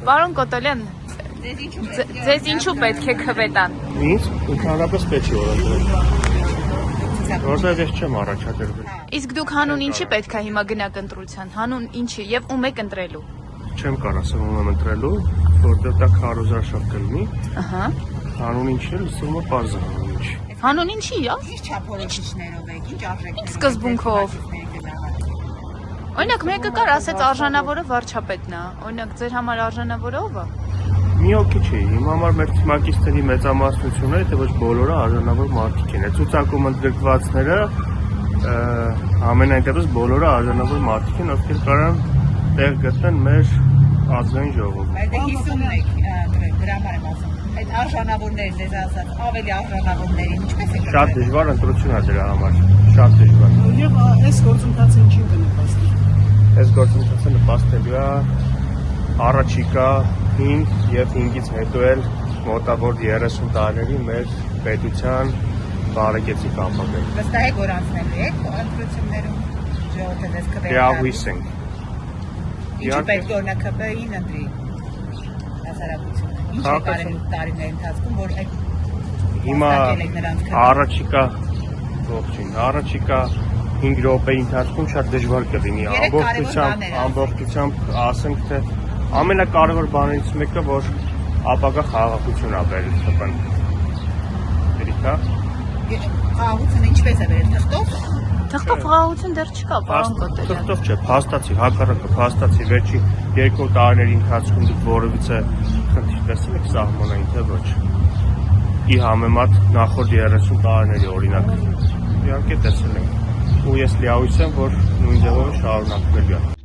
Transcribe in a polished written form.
Պարոն Կոտոլյան, ձեզ ինչու պետք է քվետան։ Ինձ ընդհանրապես պետք է օրագրել։ Որտեղ ես չեմ առաջադրվել։ Իսկ դուք հանուն ինչի պետք է հիմա գնաք ընտրության, հանուն ինչի եւ ում եք ընտրելու։ Չեմ կարող ասեմ ում եմ ընտրելու, որտեղ դա քարոզար շփ կլինի։ Ահա։ Հանուն ինչի էլ ասում եմ պարզ հանուն ինչ։ Հանուն ինչի, յա։ Ինչ չափորոշիչներով եք, ինչ արժեքներով։ Սկզբունքով։ Օրինակ մեկը կար ասեց արժանավորը վարչապետն է։ Օրինակ ձեր համար արժանավորը ով է։ Մի հոգի չի, իմ համար մեր թիմակիցների մեծամասնությունը, եթե ոչ բոլորը արժանավոր մարդիկ են։ Ցուցակում ընդգրկվածները ամենայն դեպս բոլորը արժանավոր մարդիկ են, ովքեր կարող տեղ գտնեն մեր ազգային ժողովում։ Այդ 50-ն եք դրա համար եմ ասում։ Այդ արժանավորները դες ասած ավելի արժանավորներին ինչպես եք։ Շատ դժվար ընտրություն է դրա համար, շատ դժվար։ Եվ այս գործընթացը ինչին կնպաստի։ Այս գործընթացը նպաստելու է առաջիկա 5 եւ 5-ից հետո էլ մոտավոր 30 տարիների մեր պետության բարեկեցիկ ապագա։ Վստահ եք որ անցնելու եք ընտրություններում ժողովուրդը դες կվերա։ Հրավիրս ենք։ Ինչու պետք է օրինակ ԿՊ-ին ընտրի հասարակությունը։ Ինչ է կարելի տարիների ընթացքում որ այդ Հիմա առաջիկա ողջույն, առաջիկա 5 րոպեի ընթացքում շատ դժվար կլինի ամբողջությամբ ասենք թե ամենակարևոր բաներից մեկը որ ապագա խաղաղություն է բերել ՀՊ-ն։ Դերիքա։ Խաղաղությունը ինչպես է բերել թղթով։ Թղթով խաղաղություն դեռ չկա, պարոն Կոտոլյան։ Թղթով չէ, փաստացի, հակառակը փաստացի վերջի 2 տարիների ընթացքում դուք որևիցե խնդիր տեսել եք սահմանային թե ոչ։ Ի համեմատ նախորդ 30 տարիների օրինակ իհարկե տեսել ենք։ Ու ես լիահույս եմ, որ նույն ձևով շարունակվելու է։